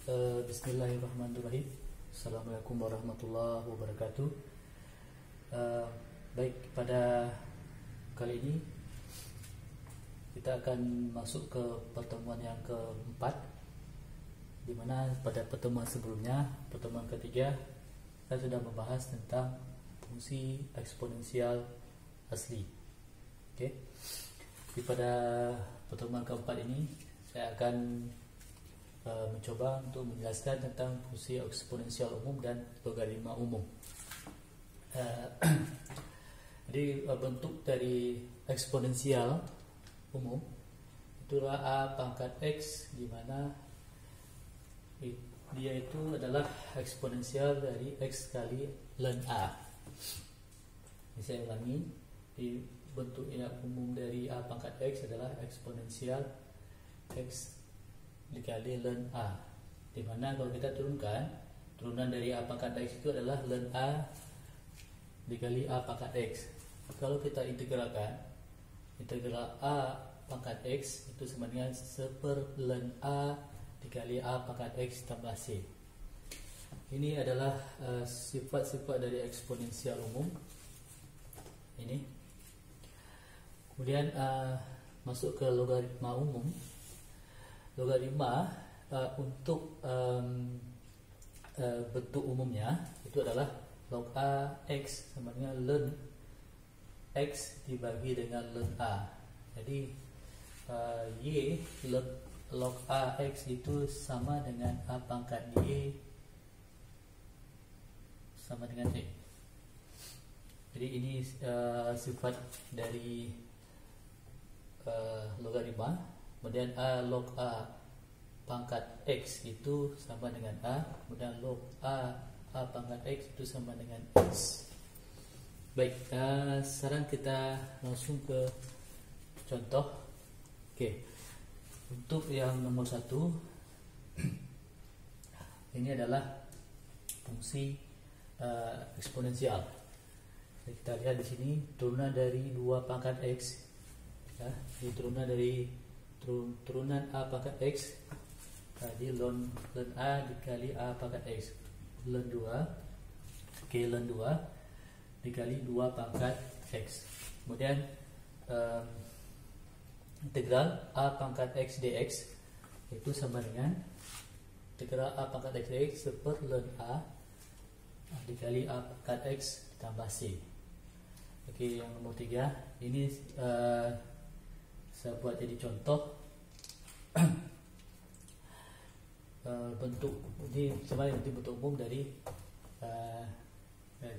Bismillahirrahmanirrahim. Assalamualaikum warahmatullahi wabarakatuh. Baik, pada kali ini kita akan masuk ke pertemuan yang keempat, di mana pada pertemuan sebelumnya, pertemuan ketiga, saya sudah membahas tentang fungsi eksponensial asli. Oke. Di pada pertemuan keempat ini saya akan mencoba untuk menjelaskan tentang fungsi eksponensial umum dan logaritma umum. Jadi bentuk dari eksponensial umum itulah a pangkat x, di mana dia itu adalah eksponensial dari x kali ln a. Ini saya ulangi, di bentuk yang umum dari a pangkat x adalah eksponensial x dikali ln a, dimana kalau kita turunkan, turunan dari a pangkat x itu adalah ln a dikali a pangkat x. Kalau kita integralkan, integral a pangkat x itu sama dengan 1 per ln a dikali a pangkat x tambah c. Ini adalah sifat-sifat dari eksponensial umum ini. Kemudian masuk ke logaritma umum. Logaritma untuk bentuk umumnya itu adalah log a x sama dengan ln x dibagi dengan ln a. Jadi y log a x itu sama dengan a pangkat y sama dengan e. Jadi ini sifat dari logaritma. Kemudian a log a pangkat x itu sama dengan a, kemudian log a pangkat x itu sama dengan x. Baik, sekarang kita langsung ke contoh. Oke, untuk yang nomor 1, ini adalah fungsi eksponensial. Kita lihat di sini turunan dari 2 pangkat x, ya, di turunan a pangkat x tadi ln a dikali a pangkat x, ln 2 ln 2 dikali 2 pangkat x. Kemudian integral a pangkat x dx itu sama dengan integral a pangkat x dx per ln a dikali a pangkat x tambah c. Oke, yang nomor 3 ini saya buat jadi contoh. Bentuk ini sebenarnya bentuk umum dari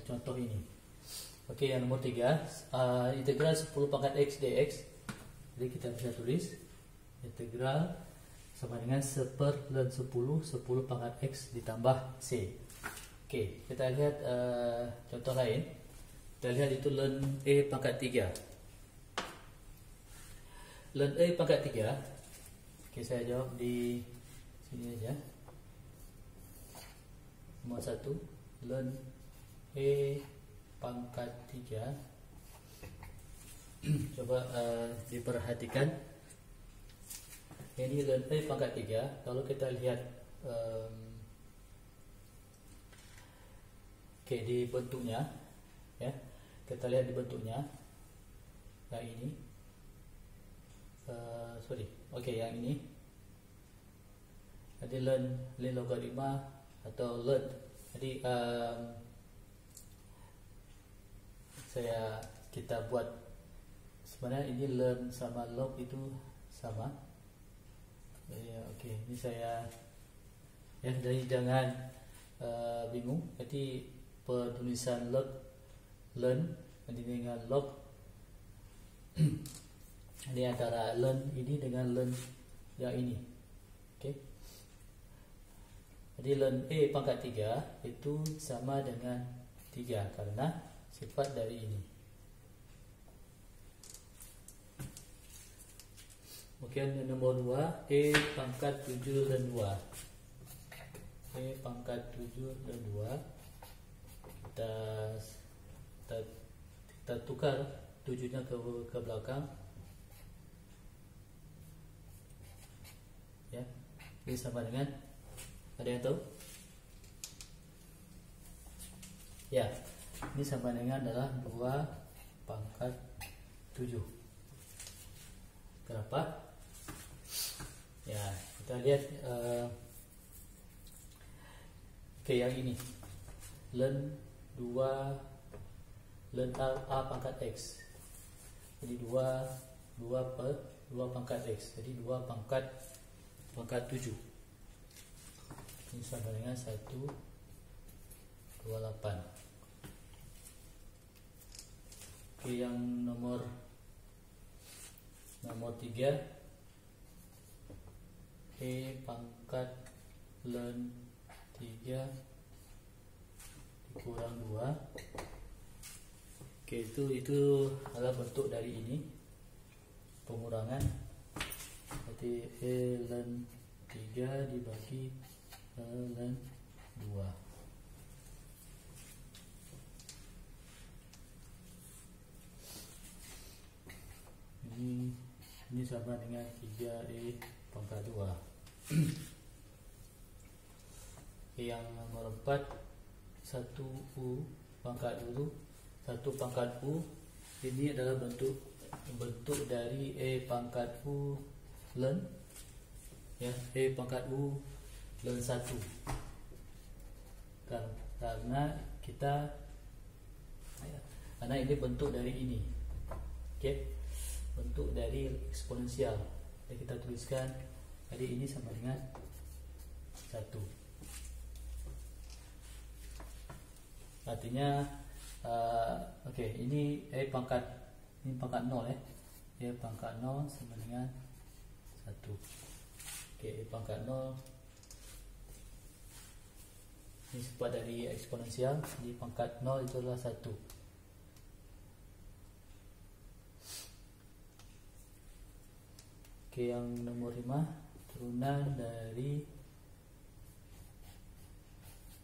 contoh ini. Oke, yang nomor 3, integral 10 pangkat x dx. Jadi kita bisa tulis integral sama dengan 1 per ln 10 pangkat x ditambah c. Oke, kita lihat contoh lain. Kita lihat itu ln e pangkat 3. Ln e pangkat 3. Oke, saya jawab di sini aja. Nomor 1, ln e pangkat 3. Coba diperhatikan. Ini ln e pangkat 3. Kalau kita lihat oke, di bentuknya, ya. Kita lihat di bentuknya. Yang ini. Yang ini. Jadi ln logaritma atau ln. Jadi kita buat sebenarnya ini ln sama log itu sama. Ini saya jadi jangan bingung. Jadi penulisan ln dengan log ini antara ln ini dengan ln yang ini. Oke. Jadi ln e pangkat 3 itu sama dengan 3 karena sifat dari ini. Kemudian nomor 2, e pangkat 7 ln 2. E pangkat 7 ln 2. Kita tukar 7-nya ke belakang. Ya. Ini sama dengan Ada yang tahu? Ya, ini sama dengan adalah 2 pangkat 7. Kenapa? Ya, kita lihat yang ini. Ln A pangkat X. Jadi 2 per 2 pangkat X. Jadi 2 pangkat 7. Ini sama dengan 128. Yang nomor 3, E pangkat ln 3 dikurang 2. Itu adalah bentuk dari ini, pengurangan. Berarti E ln 3 dibagi ln 2. Ini sama dengan 3E pangkat 2. Yang nomor 4, 1U pangkat dulu. 1 pangkat U ini adalah bentuk dari E pangkat U ln, ya, E pangkat U ln 1. Karena ini bentuk dari ini. Oke. Bentuk dari eksponensial. Jadi kita tuliskan tadi ini sama dengan 1. Artinya ini pangkat 0 ya. E pangkat 0 sama dengan 1. E pangkat 0 ini sifat dari eksponensial. Di pangkat 0 itu adalah 1. Yang nomor 5, turunan dari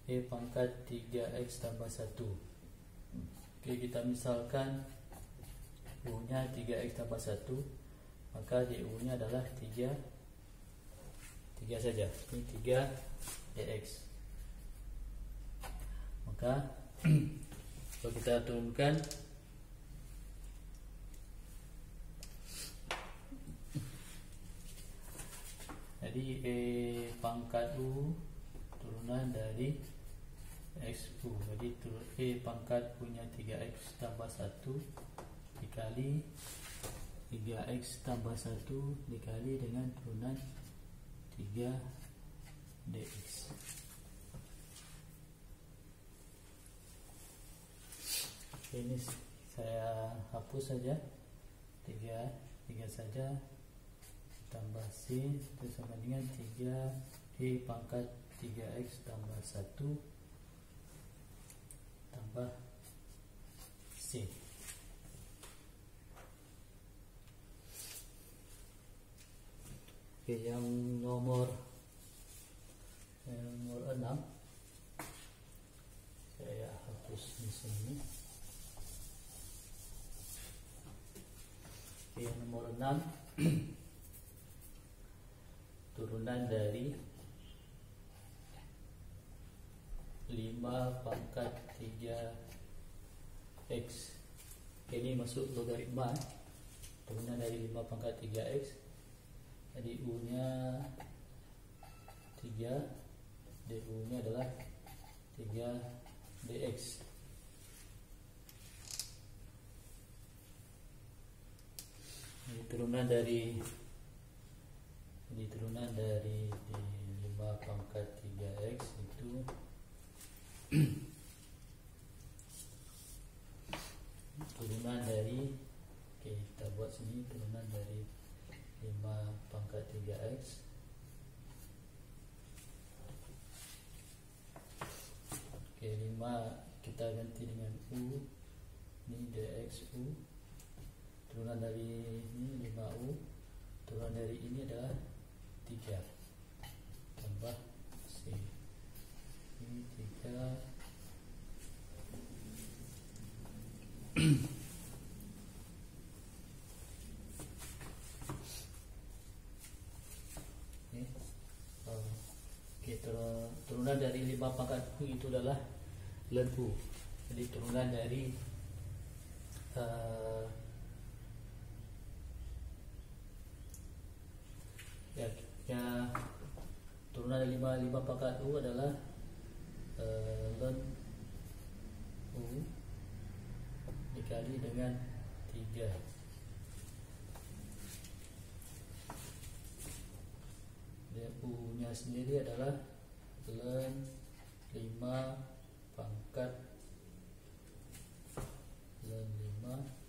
E pangkat 3X tambah 1. Kita misalkan U nya 3X tambah 1, maka DU nya adalah 3 saja. Ini 3 DX. Maka kalau kita turunkan, jadi E pangkat U turunan dari XU. Jadi E pangkat punya 3X tambah 1 dikali 3X tambah 1 dikali dengan turunan 3 DX. Ini saya hapus saja, 3 saja, tambah C itu sama dengan 3 E pangkat 3X tambah 1 tambah C. Yang nomor 6 saya hapus di sini. Yang nomor 6 turunan dari 5 pangkat 3X. Ini masuk logaritma, turunan dari 5 pangkat 3X. Jadi U nya 3, DU nya adalah 3 DX. Ini turunan dari 5 pangkat 3X itu turunan dari, kita buat sini, turunan dari 5 pangkat 3X Oke, 5 kita ganti dengan U. Ini DXU. Turunan dari ini 5U. Turunan dari ini adalah 3 tambah C. Ini 3 Oke. turunan dari 5 pangkat U itu adalah ln U. Jadi turunan dari turunan dari 5 pangkat U adalah ln U dikali dengan 3. Dan U nya sendiri adalah ln 5 pangkat ln 5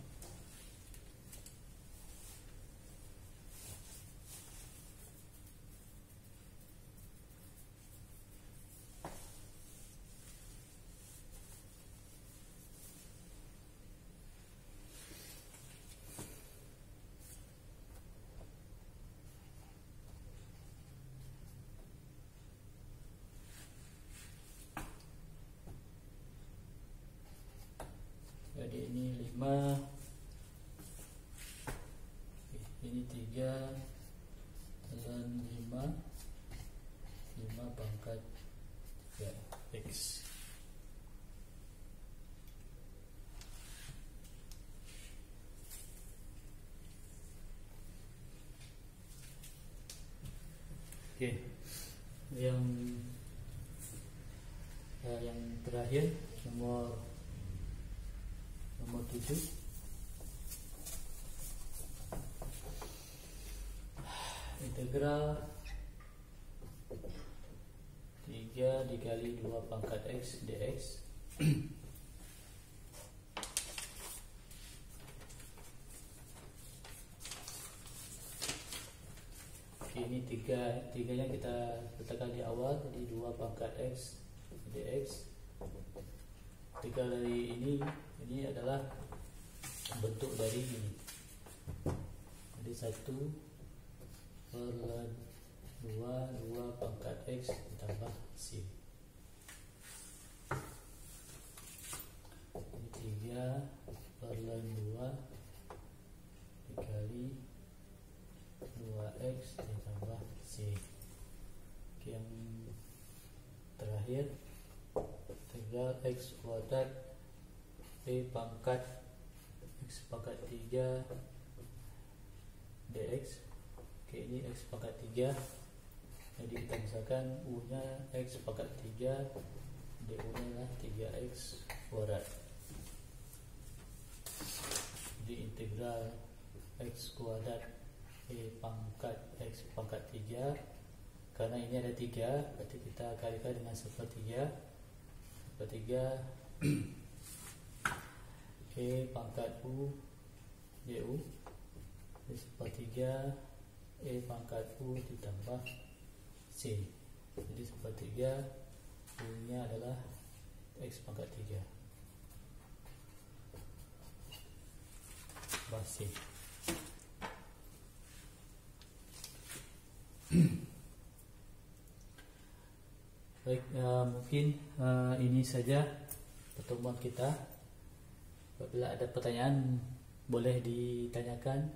jadi ini 5, ini 3 ln 5 pangkat 3x. Oke, yang terakhir nomor 7, integral 3 dikali 2 pangkat x dx. Ini tiganya kita letakkan di awal, jadi 2 pangkat x dx. Jika dari ini adalah bentuk dari ini, jadi 1 per ln 2 pangkat x ditambah c. Jadi 3 per ln 2 dikali 2x ditambah c. Oke, yang terakhir integral x kuadrat p pangkat x pangkat 3 dx. Oke, ini x pangkat 3, jadi kita misalkan u nya x pangkat 3, du nya adalah 3x kuadrat. Jadi integral x kuadrat p pangkat x pangkat 3, karena ini ada 3, berarti kita kalikan dengan 1/3 e pangkat u du, jadi 1/3 e pangkat u ditambah c. Jadi 1/3 u nya adalah x pangkat 3 tambah c. Baik, mungkin ini saja pertemuan kita. Apabila ada pertanyaan boleh ditanyakan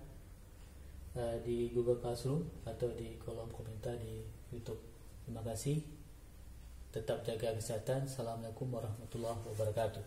di Google Classroom atau di kolom komentar di YouTube. Terima kasih. Tetap jaga kesehatan. Assalamualaikum warahmatullahi wabarakatuh.